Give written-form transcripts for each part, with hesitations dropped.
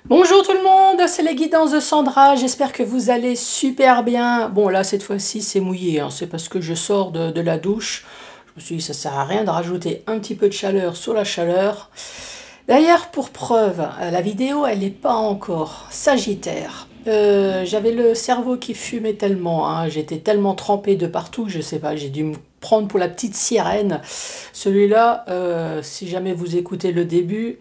Bonjour tout le monde, c'est les guidances de Sandra, j'espère que vous allez super bien. Bon là cette fois-ci c'est mouillé, hein. C'est parce que je sors de la douche. Je me suis dit ça sert à rien de rajouter un petit peu de chaleur sur la chaleur. D'ailleurs pour preuve, la vidéo elle n'est pas encore Sagittaire. J'avais le cerveau qui fumait tellement, hein. J'étais tellement trempée de partout, je sais pas, j'ai dû me prendre pour la petite sirène. Celui-là, si jamais vous écoutez le début,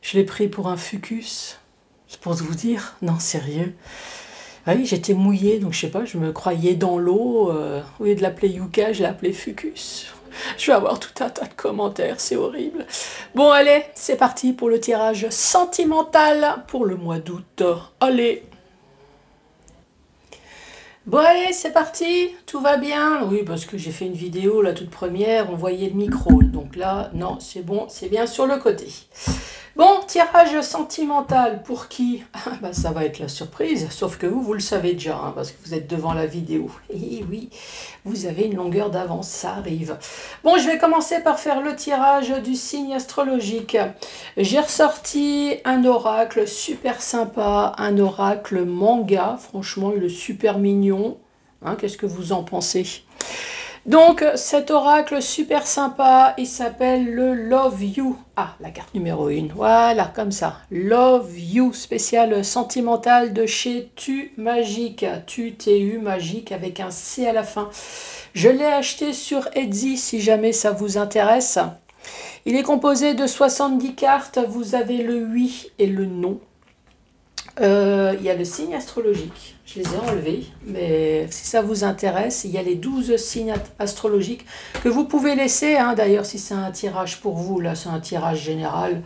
je l'ai pris pour un fucus. C'est pour vous dire, non, sérieux. Oui, j'étais mouillée, donc je sais pas, je me croyais dans l'eau. Au lieu de l'appeler Yuka, je l'ai appelé Fucus. Je vais avoir tout un tas de commentaires, c'est horrible. Bon, allez, c'est parti pour le tirage sentimental pour le mois d'août. Allez. Bon, allez, c'est parti, tout va bien. Oui, parce que j'ai fait une vidéo, la toute première, on voyait le micro. Donc là, non, c'est bon, c'est bien sur le côté. Bon, tirage sentimental pour qui? Bah, ça va être la surprise, sauf que vous le savez déjà, hein, parce que vous êtes devant la vidéo. Et oui, vous avez une longueur d'avance, ça arrive. Bon, je vais commencer par faire le tirage du signe astrologique. J'ai ressorti un oracle super sympa, un oracle manga. Franchement, il est super mignon. Hein, qu'est-ce que vous en pensez? Donc cet oracle super sympa, il s'appelle le Love You. Ah, la carte numéro 1, voilà, comme ça. Love You, spécial sentimental de chez Tu Magique. Tu Magique avec un C à la fin. Je l'ai acheté sur Etsy si jamais ça vous intéresse. Il est composé de 70 cartes, vous avez le oui et le non. Il y a le signe astrologique, je les ai enlevés, mais si ça vous intéresse, il y a les 12 signes astrologiques que vous pouvez laisser, hein, d'ailleurs si c'est un tirage pour vous, là c'est un tirage général.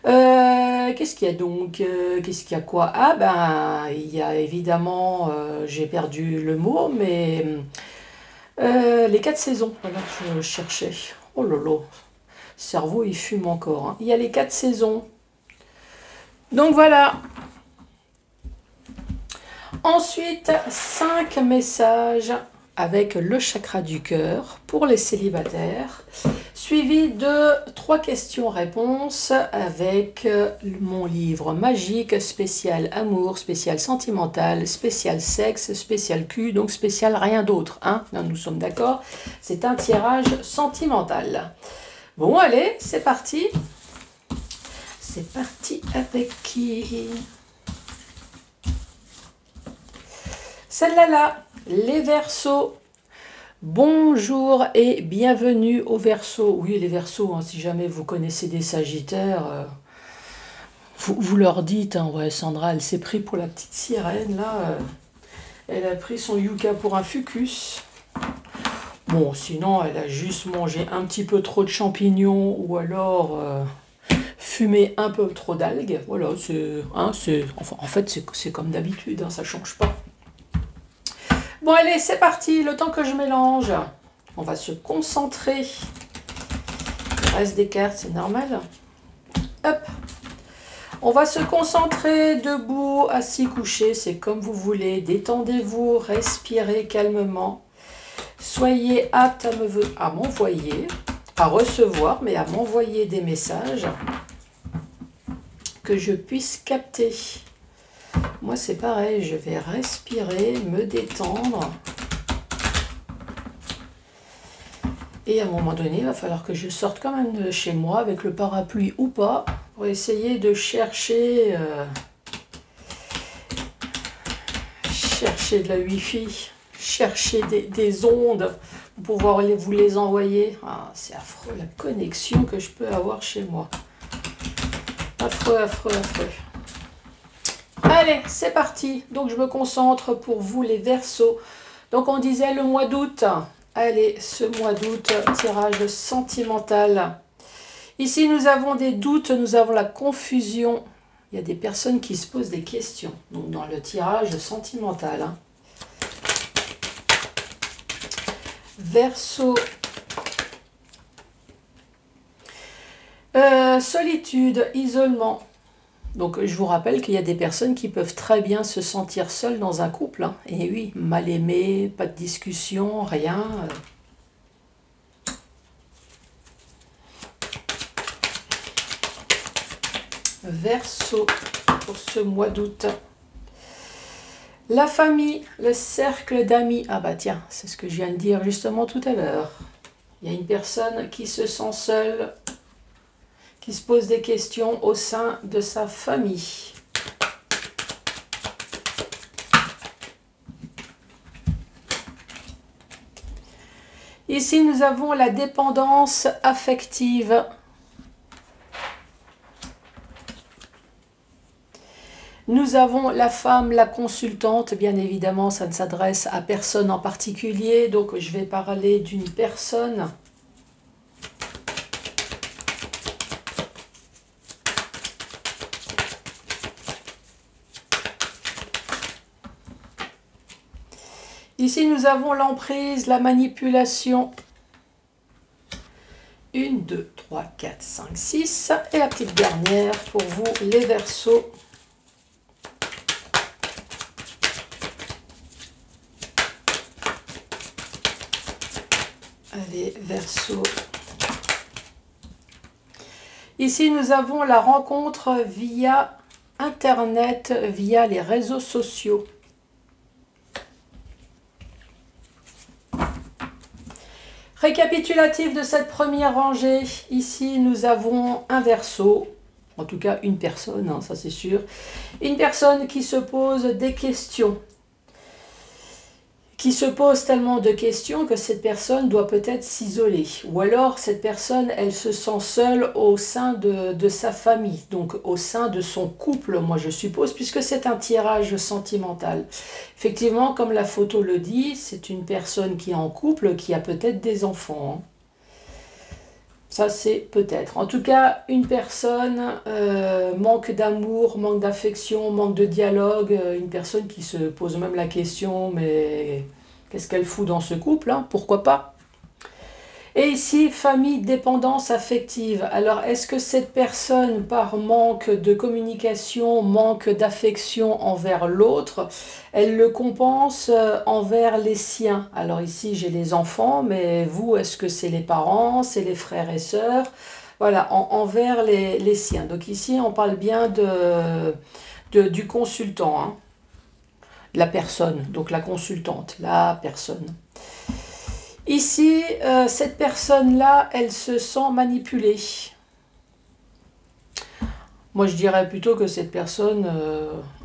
Qu'est-ce qu'il y a donc qu'est-ce qu'il y a quoi? Ah ben, il y a évidemment, j'ai perdu le mot, mais les 4 saisons, voilà que je cherchais. Oh là là, cerveau il fume encore, hein. Il y a les 4 saisons. Donc voilà. Ensuite, 5 messages avec le chakra du cœur pour les célibataires, suivi de 3 questions-réponses avec mon livre magique, spécial amour, spécial sentimental, spécial sexe, spécial cul, donc spécial rien d'autre. Hein. Là, nous sommes d'accord, c'est un tirage sentimental. Bon, allez, c'est parti. C'est parti avec qui? Celle-là, là, les Verseaux. Bonjour et bienvenue aux Verseaux. Oui, les Verseaux, hein, si jamais vous connaissez des Sagittaires, vous leur dites, hein, ouais, Sandra, elle s'est pris pour la petite sirène, là. Elle a pris son Yuka pour un fucus. Bon, sinon, elle a juste mangé un petit peu trop de champignons ou alors fumé un peu trop d'algues. Voilà, hein, enfin, en fait, c'est comme d'habitude, hein, ça change pas. Bon allez, c'est parti, le temps que je mélange, on va se concentrer. Le reste des cartes, c'est normal. Hop. On va se concentrer debout, assis, couché, c'est comme vous voulez. Détendez-vous, respirez calmement. Soyez apte à m'envoyer, à recevoir, mais à m'envoyer des messages que je puisse capter. Moi, c'est pareil, je vais respirer, me détendre. Et à un moment donné, il va falloir que je sorte quand même de chez moi, avec le parapluie ou pas, pour essayer de chercher, chercher de la Wi-Fi, chercher des ondes pour pouvoir vous les envoyer. Ah, c'est affreux, la connexion que je peux avoir chez moi. Affreux, affreux, affreux. Allez, c'est parti. Donc, je me concentre pour vous, les Verseaux. Donc, on disait le mois d'août. Allez, ce mois d'août, tirage sentimental. Ici, nous avons des doutes, nous avons la confusion. Il y a des personnes qui se posent des questions. Donc, dans le tirage sentimental. Hein. Verseau. Solitude, isolement. Donc, je vous rappelle qu'il y a des personnes qui peuvent très bien se sentir seules dans un couple. Hein. Et oui, mal aimé, pas de discussion, rien. Verseau. pour ce mois d'août. La famille, le cercle d'amis. Ah bah tiens, c'est ce que je viens de dire justement tout à l'heure. Il y a une personne qui se sent seule, qui se pose des questions au sein de sa famille. Ici, nous avons la dépendance affective. Nous avons la femme, la consultante. Bien évidemment, ça ne s'adresse à personne en particulier. Donc, je vais parler d'une personne. Ici, nous avons l'emprise, la manipulation. 1, 2, 3, 4, 5, 6. Et la petite dernière pour vous, les Verseaux. Allez, Verseaux. Ici, nous avons la rencontre via Internet, via les réseaux sociaux. Récapitulatif de cette première rangée, ici nous avons un Verseau, en tout cas une personne, hein, ça c'est sûr, une personne qui se pose des questions, qui se pose tellement de questions que cette personne doit peut-être s'isoler, ou alors cette personne, elle se sent seule au sein de sa famille, donc au sein de son couple, moi je suppose, puisque c'est un tirage sentimental. Effectivement, comme la photo le dit, c'est une personne qui est en couple, qui a peut-être des enfants. Hein. Ça, c'est peut-être. En tout cas, une personne manque d'amour, manque d'affection, manque de dialogue. Une personne qui se pose même la question, mais qu'est-ce qu'elle fout dans ce couple, hein? Pourquoi pas? Et ici, famille, dépendance affective. Alors, est-ce que cette personne, par manque de communication, manque d'affection envers l'autre, elle le compense envers les siens? Alors ici, j'ai les enfants, mais vous, est-ce que c'est les parents, c'est les frères et sœurs? Voilà, envers les siens. Donc ici, on parle bien du consultant, hein, la personne, donc la consultante, la personne. Ici, cette personne-là, elle se sent manipulée. Moi, je dirais plutôt que cette personne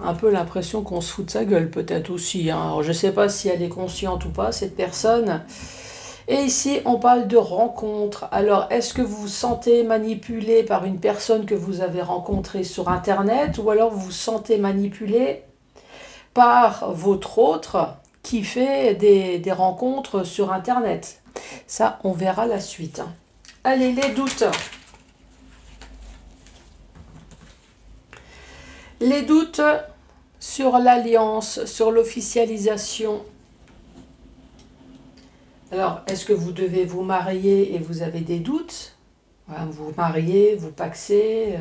a un peu l'impression qu'on se fout de sa gueule, peut-être aussi. Hein. Alors, je ne sais pas si elle est consciente ou pas, cette personne. Et ici, on parle de rencontre. Alors, est-ce que vous vous sentez manipulé par une personne que vous avez rencontrée sur Internet, ou alors vous vous sentez manipulé par votre autre qui fait des rencontres sur Internet? Ça, on verra la suite. Allez, les doutes. Les doutes sur l'alliance, sur l'officialisation. Alors, est-ce que vous devez vous marier et vous avez des doutes? Voilà, vous mariez, vous pacsez.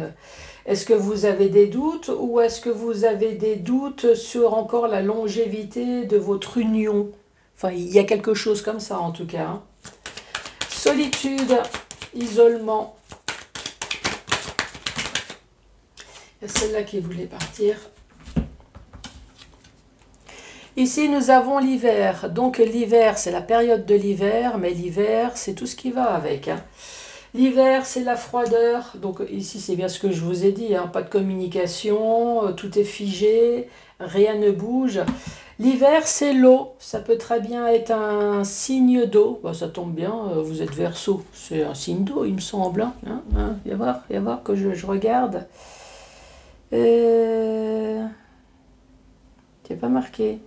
Est-ce que vous avez des doutes, ou est-ce que vous avez des doutes sur encore la longévité de votre union? Enfin, il y a quelque chose comme ça en tout cas. Hein. Solitude, isolement. Il y a celle-là qui voulait partir. Ici, nous avons l'hiver. Donc l'hiver, c'est la période de l'hiver, mais l'hiver, c'est tout ce qui va avec. Hein. L'hiver, c'est la froideur. Donc ici, c'est bien ce que je vous ai dit. Hein. Pas de communication, tout est figé, rien ne bouge. L'hiver, c'est l'eau. Ça peut très bien être un signe d'eau. Bah, ça tombe bien, vous êtes Verseau. C'est un signe d'eau, il me semble. Hein. Viens voir que je regarde. C'est pas marqué.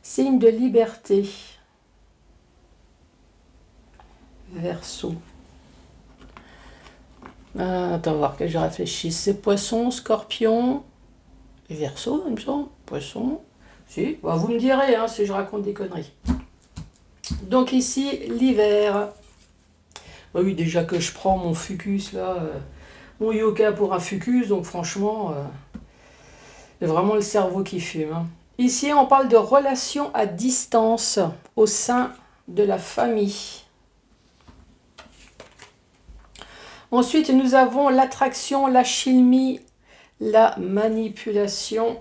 Signe de liberté. Verseau. Attends, voir que je réfléchisse. C'est Poisson, Scorpion et Verseau, il me semble. Poisson. Si, bah, vous me direz hein, si je raconte des conneries. Donc ici, l'hiver. Bah oui, déjà que je prends mon fucus là, mon yoga pour un fucus, donc franchement, c'est vraiment le cerveau qui fume. Hein. Ici, on parle de relations à distance au sein de la famille. Ensuite, nous avons l'attraction, l'alchimie, la manipulation,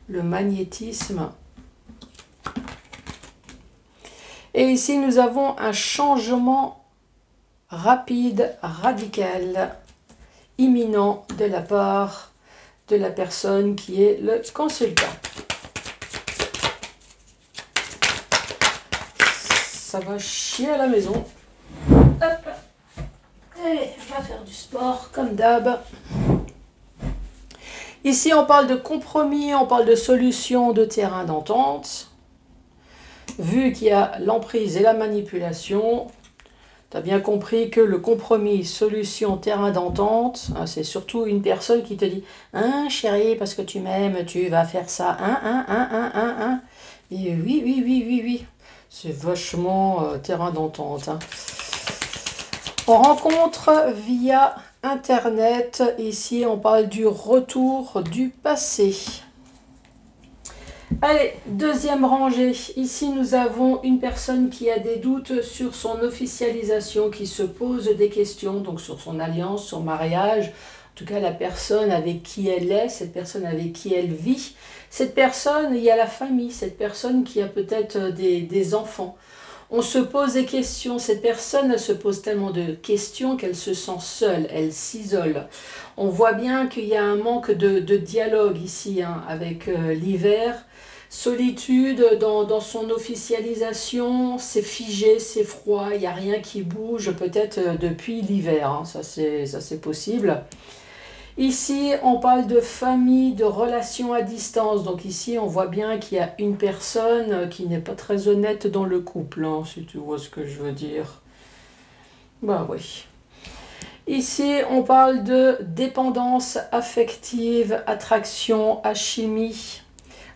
le magnétisme. Et ici, nous avons un changement rapide, radical, imminent de la part de la personne qui est le consultant. Ça va chier à la maison. Hop. Et je vais faire du sport comme d'hab. Ici, on parle de compromis, on parle de solution, de terrain d'entente. Vu qu'il y a l'emprise et la manipulation, tu as bien compris que le compromis, solution, terrain d'entente, c'est surtout une personne qui te dit « Hein, chérie, parce que tu m'aimes, tu vas faire ça. Hein. » Et oui. C'est vachement terrain d'entente. Hein. On rencontre via Internet. Ici, on parle du retour du passé. Allez, deuxième rangée. Ici, nous avons une personne qui a des doutes sur son officialisation, qui se pose des questions, donc sur son alliance, son mariage. En tout cas, la personne avec qui elle est, cette personne avec qui elle vit. Cette personne, il y a la famille, cette personne qui a peut-être des enfants. On se pose des questions. Cette personne, elle se pose tellement de questions qu'elle se sent seule, elle s'isole. On voit bien qu'il y a un manque de dialogue ici hein, avec l'hiver. Solitude dans son officialisation, c'est figé, c'est froid, il n'y a rien qui bouge, peut-être depuis l'hiver, hein, ça c'est possible. Ici, on parle de famille, de relations à distance. Donc ici, on voit bien qu'il y a une personne qui n'est pas très honnête dans le couple, hein, si tu vois ce que je veux dire. Bah oui. Ici, on parle de dépendance affective, attraction, alchimie.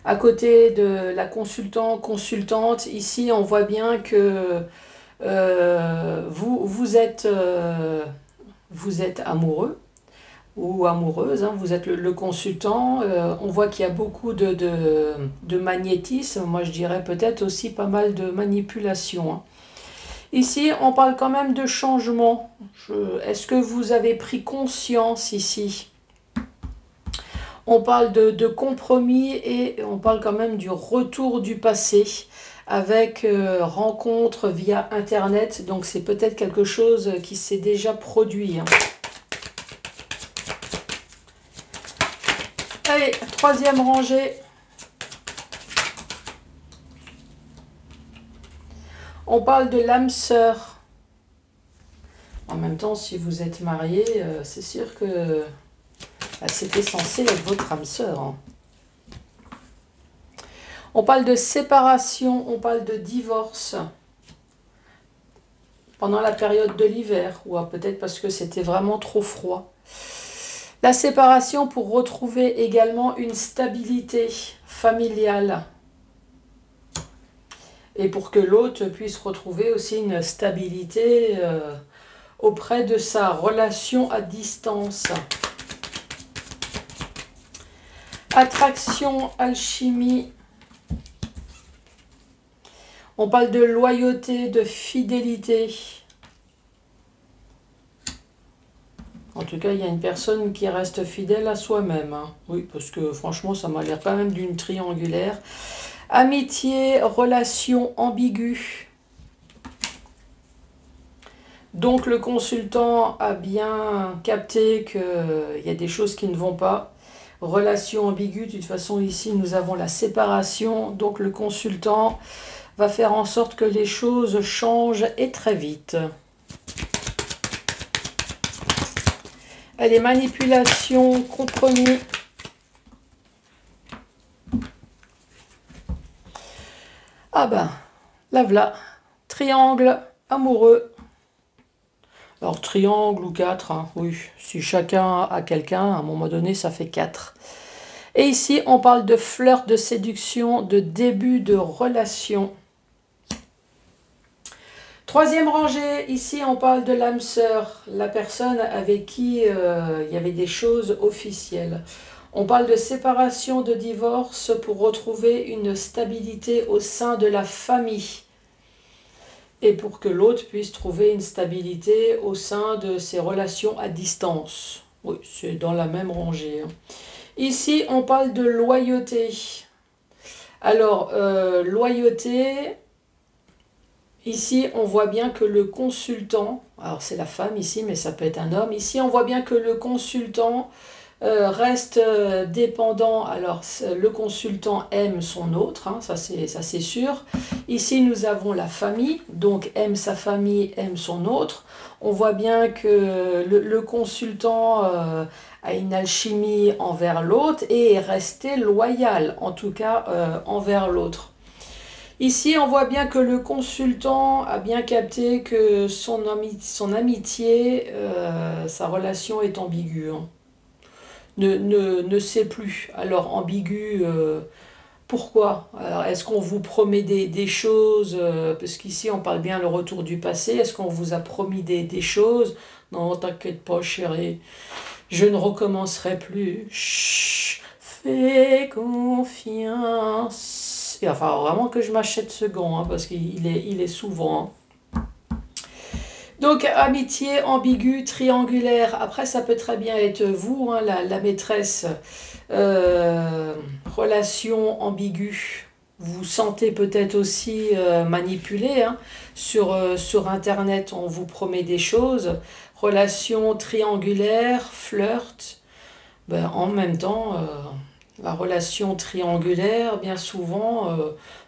À côté de la consultante, ici, on voit bien que vous êtes amoureux ou amoureuse, hein, vous êtes le consultant. On voit qu'il y a beaucoup de magnétisme. Moi, je dirais peut-être aussi pas mal de manipulation. Hein. Ici, on parle quand même de changement. Est-ce que vous avez pris conscience ici ? On parle de compromis et on parle quand même du retour du passé avec rencontre via Internet. Donc c'est peut-être quelque chose qui s'est déjà produit. Hein. Allez, troisième rangée. On parle de l'âme sœur. En même temps, si vous êtes marié, c'est sûr que c'était censé être votre âme sœur. Hein. On parle de séparation, on parle de divorce. Pendant la période de l'hiver, ou peut-être parce que c'était vraiment trop froid. La séparation pour retrouver également une stabilité familiale. Et pour que l'autre puisse retrouver aussi une stabilité auprès de sa relation à distance. Attraction, alchimie. On parle de loyauté, de fidélité. En tout cas, il y a une personne qui reste fidèle à soi-même. Hein. Oui, parce que franchement, ça m'a l'air quand même d'une triangulaire. Amitié, relation ambiguë. Donc, le consultant a bien capté qu'il y a des choses qui ne vont pas. Relation ambiguë, de toute façon, ici, nous avons la séparation. Donc, le consultant va faire en sorte que les choses changent et très vite. Allez, manipulation, compromis. Ah ben, là voilà, triangle amoureux. Alors, triangle ou 4, hein, oui, si chacun a quelqu'un, à un moment donné, ça fait 4. Et ici, on parle de flirt, de séduction, de début de relation. Troisième rangée, ici, on parle de l'âme sœur, la personne avec qui il y avait des choses officielles. On parle de séparation, de divorce pour retrouver une stabilité au sein de la famille. et pour que l'autre puisse trouver une stabilité au sein de ses relations à distance. Oui, c'est dans la même rangée. Hein. Ici, on parle de loyauté. Alors, loyauté, ici, on voit bien que le consultant, alors c'est la femme ici, mais ça peut être un homme, ici, on voit bien que le consultant reste dépendant. Alors, le consultant aime son autre, hein, ça c'est sûr. Ici, nous avons la famille, donc aime sa famille, aime son autre. On voit bien que le consultant a une alchimie envers l'autre et est resté loyal, en tout cas envers l'autre. Ici, on voit bien que le consultant a bien capté que son amitié, sa relation est ambiguë. Hein. Ne sait plus. Alors, ambigu, pourquoi? Alors, est-ce qu'on vous promet des choses, parce qu'ici, on parle bien le retour du passé. Est-ce qu'on vous a promis des choses? Non, t'inquiète pas, chérie. Je ne recommencerai plus. Chut, fais confiance. Il va falloir vraiment que je m'achète ce gant, hein, parce qu'il est souvent. Hein. Donc, amitié ambiguë, triangulaire. Après, ça peut très bien être vous, hein, la maîtresse. Relation ambiguë. Vous vous sentez peut-être aussi manipulé. Hein. Sur Internet, on vous promet des choses. Relation triangulaire, flirt. Ben, en même temps, la relation triangulaire, bien souvent,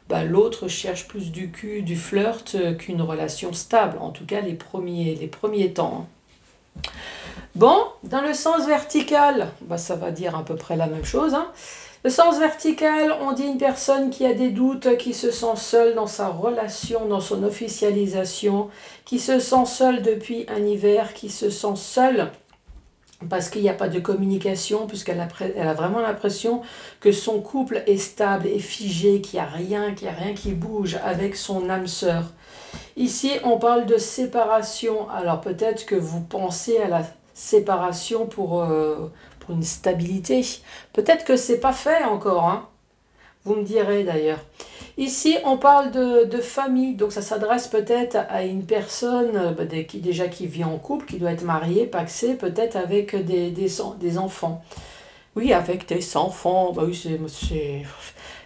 ben, l'autre cherche plus du cul, du flirt qu'une relation stable. En tout cas, les premiers temps. Hein. Bon, dans le sens vertical, ben, ça va dire à peu près la même chose. Hein. Le sens vertical, on dit une personne qui a des doutes, qui se sent seule dans sa relation, dans son officialisation, qui se sent seule depuis un hiver, qui se sent seule parce qu'il n'y a pas de communication, puisqu'elle a vraiment l'impression que son couple est stable, est figé, qu'il n'y a rien qui bouge avec son âme sœur. Ici, on parle de séparation. Alors peut-être que vous pensez à la séparation pour une stabilité. Peut-être que c'est pas fait encore, hein. Vous me direz d'ailleurs. Ici, on parle de famille, donc ça s'adresse peut-être à une personne qui vit en couple, qui doit être mariée, pacsée, peut-être avec des enfants. Oui, avec des enfants, bah oui,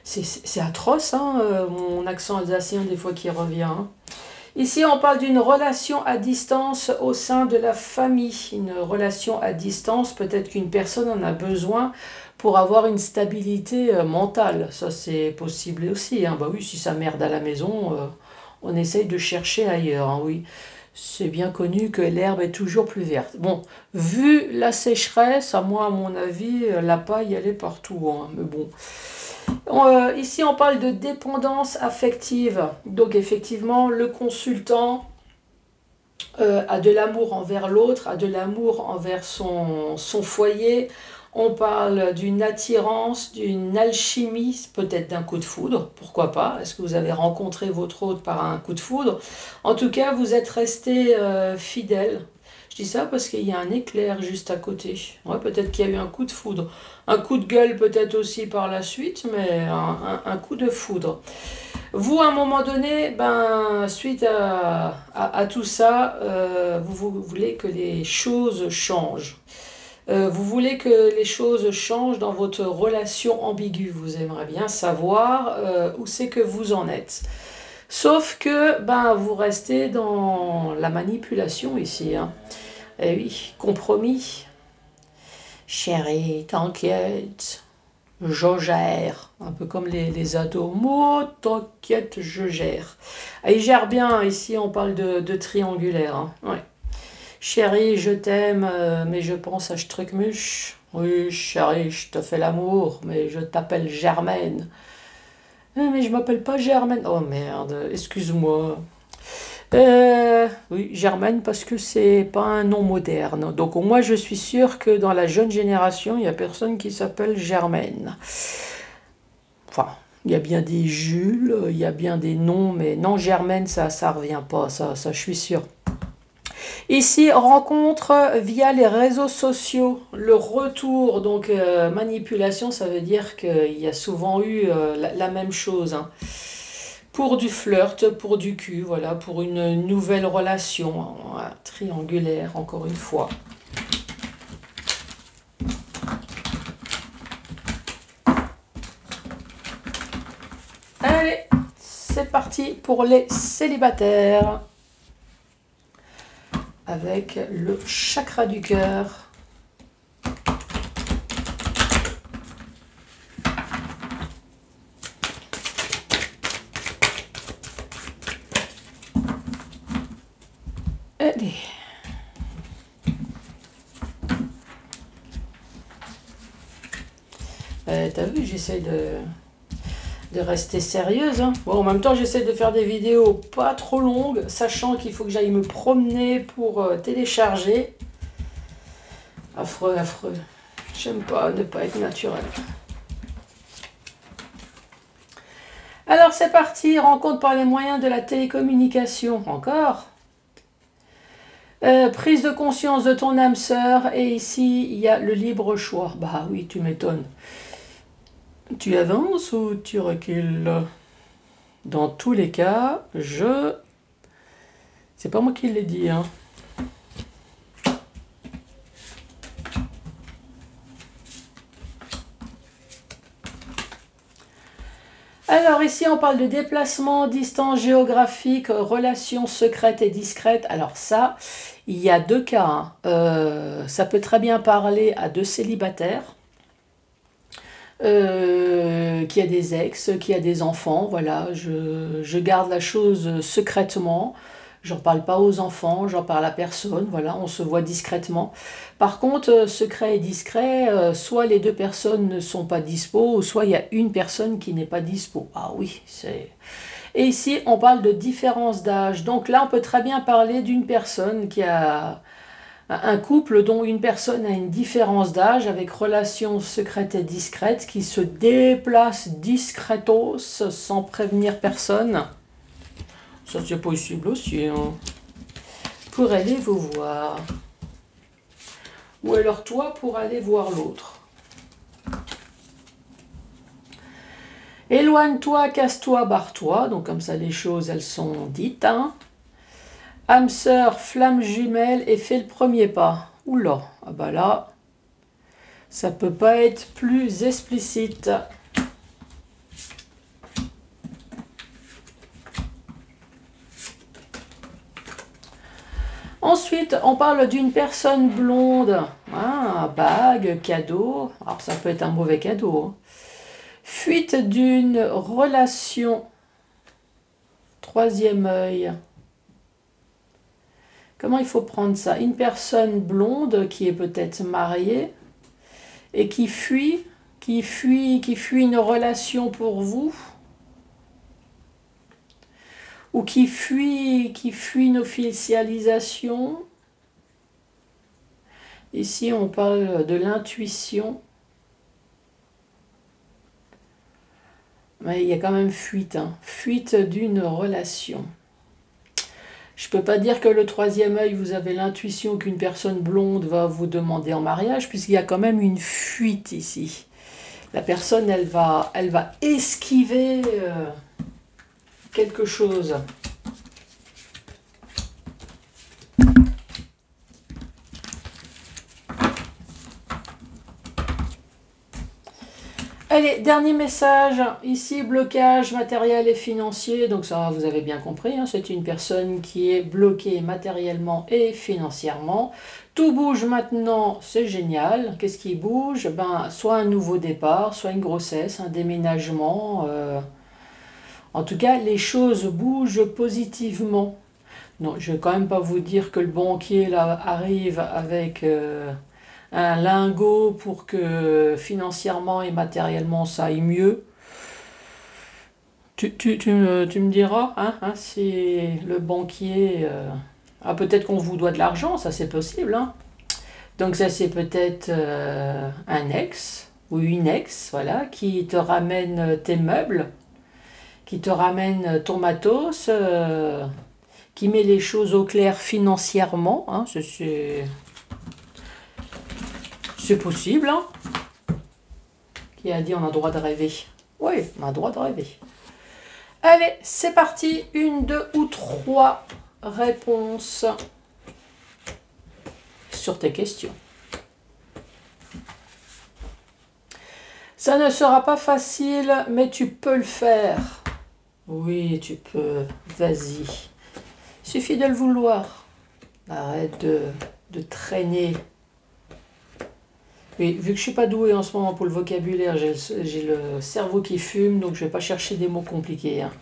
c'est atroce, hein, mon accent alsacien des fois qui revient. Hein. Ici, on parle d'une relation à distance au sein de la famille. Une relation à distance, peut-être qu'une personne en a besoin pour avoir une stabilité mentale. Ça, c'est possible aussi. Hein. Bah oui, si ça merde à la maison, on essaye de chercher ailleurs. Hein, oui, c'est bien connu que l'herbe est toujours plus verte. Bon, vu la sécheresse, à mon avis, la paille, elle est partout. Hein, mais bon... ici, on parle de dépendance affective. Donc, effectivement, le consultant a de l'amour envers l'autre, a de l'amour envers son foyer. On parle d'une attirance, d'une alchimie, peut-être d'un coup de foudre, pourquoi pas. Est-ce que vous avez rencontré votre hôte par un coup de foudre? En tout cas, vous êtes resté fidèle. Je dis ça parce qu'il y a un éclair juste à côté. Ouais, peut-être qu'il y a eu un coup de foudre. Un coup de gueule peut-être aussi par la suite, mais un coup de foudre. Vous, à un moment donné, ben, suite à tout ça, vous voulez que les choses changent. Vous voulez que les choses changent dans votre relation ambiguë. Vous aimeriez bien savoir où c'est que vous en êtes. Sauf que ben, vous restez dans la manipulation ici. Hein. Et oui, compromis. Chérie, t'inquiète, je gère. Un peu comme les ados. Moi, t'inquiète, je gère. Ah, il gère bien. Ici, on parle de triangulaire. Hein. Ouais. Chérie, je t'aime, mais je pense à Strucmuche. Oui, chérie, je te fais l'amour, mais je t'appelle Germaine. Mais je m'appelle pas Germaine. Oh merde, excuse-moi. Oui, Germaine, parce que c'est pas un nom moderne. Donc moi, je suis sûre que dans la jeune génération, il n'y a personne qui s'appelle Germaine. Enfin, il y a bien des Jules, il y a bien des noms, mais non, Germaine, ça revient pas, ça je suis sûre. Ici, rencontre via les réseaux sociaux, le retour, donc manipulation, ça veut dire qu'il y a souvent eu la même chose. Hein. pour du flirt, pour du cul, voilà, pour une nouvelle relation, voilà, triangulaire, encore une fois. Allez, c'est parti pour les célibataires. Avec le chakra du cœur. Allez. T'as vu, j'essaie de rester sérieuse. Hein. Bon, en même temps, j'essaie de faire des vidéos pas trop longues, sachant qu'il faut que j'aille me promener pour télécharger. Affreux, affreux. J'aime pas ne pas être naturel. Alors, c'est parti. Rencontre par les moyens de la télécommunication. Encore. Prise de conscience de ton âme sœur. Et ici, il y a le libre choix. Bah oui, tu m'étonnes. Tu avances ou tu recules? Dans tous les cas, c'est pas moi qui l'ai dit, hein. Alors ici, on parle de déplacement, distance géographique, relations secrètes et discrètes. Alors ça, il y a deux cas. Hein. Ça peut très bien parler à deux célibataires. Qui a des ex, qui a des enfants, voilà, je garde la chose secrètement, j'en parle pas aux enfants, j'en parle à personne, voilà, on se voit discrètement. Par contre, secret et discret, soit les deux personnes ne sont pas dispo, ou soit il y a une personne qui n'est pas dispo. Ah oui, c'est... Et ici, on parle de différence d'âge, donc là, on peut très bien parler d'une personne qui a... Un couple dont une personne a une différence d'âge avec relations secrètes et discrètes qui se déplacent discretos sans prévenir personne. Ça c'est possible aussi. Hein. Pour aller vous voir. Ou alors toi pour aller voir l'autre. Éloigne-toi, casse-toi, barre-toi. Donc comme ça les choses elles sont dites. Hein. Âme sœur, flamme jumelle et fais le premier pas. Oula, ah bah là, ça peut pas être plus explicite. Ensuite, on parle d'une personne blonde. Ah, bague, cadeau. Alors ça peut être un mauvais cadeau. Hein. Fuite d'une relation. Troisième œil. Comment il faut prendre ça? Une personne blonde qui est peut-être mariée et qui fuit une relation pour vous, ou qui fuit une officialisation. Ici, on parle de l'intuition. Mais il y a quand même fuite, hein. Fuite d'une relation. Je ne peux pas dire que le troisième œil, vous avez l'intuition qu'une personne blonde va vous demander en mariage, puisqu'il y a quand même une fuite ici. La personne, elle va esquiver quelque chose. Allez, dernier message, ici blocage matériel et financier, donc ça vous avez bien compris, hein, c'est une personne qui est bloquée matériellement et financièrement. Tout bouge maintenant, c'est génial. Qu'est-ce qui bouge? Ben, soit un nouveau départ, soit une grossesse, un déménagement. En tout cas, les choses bougent positivement. Non, je ne vais quand même pas vous dire que le banquier là, arrive avec... un lingot pour que financièrement et matériellement ça aille mieux. Tu me diras, hein, si le banquier... Ah, peut-être qu'on vous doit de l'argent, ça c'est possible. Hein. Donc ça c'est peut-être un ex ou une ex, voilà, qui te ramène tes meubles, qui te ramène ton matos, qui met les choses au clair financièrement. Hein, c'est possible, hein? Qui a dit on a le droit de rêver? Oui, on a le droit de rêver. Allez, c'est parti. 1, 2 ou 3 réponses sur tes questions. Ça ne sera pas facile, mais tu peux le faire. Oui, tu peux. Vas-y. Suffit de le vouloir. Arrête de traîner. Oui, vu que je suis pas douée en ce moment pour le vocabulaire, j'ai le cerveau qui fume, donc je vais pas chercher des mots compliqués. Hein.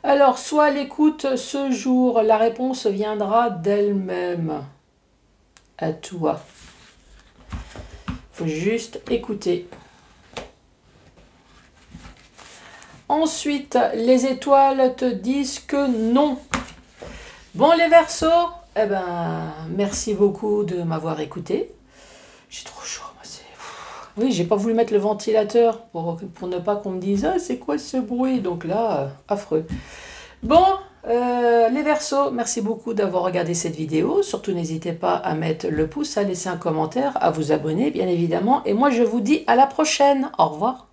Alors, soit à l'écoute ce jour, la réponse viendra d'elle-même. À toi. Faut juste écouter. Ensuite, les étoiles te disent que non. Bon, les Verseaux, eh ben, merci beaucoup de m'avoir écouté. J'ai trop chaud. Oui, j'ai pas voulu mettre le ventilateur pour ne pas qu'on me dise « Ah, c'est quoi ce bruit ?» Donc là, affreux. Bon, les Verseaux, merci beaucoup d'avoir regardé cette vidéo. Surtout, n'hésitez pas à mettre le pouce, à laisser un commentaire, à vous abonner, bien évidemment. Et moi, je vous dis à la prochaine. Au revoir.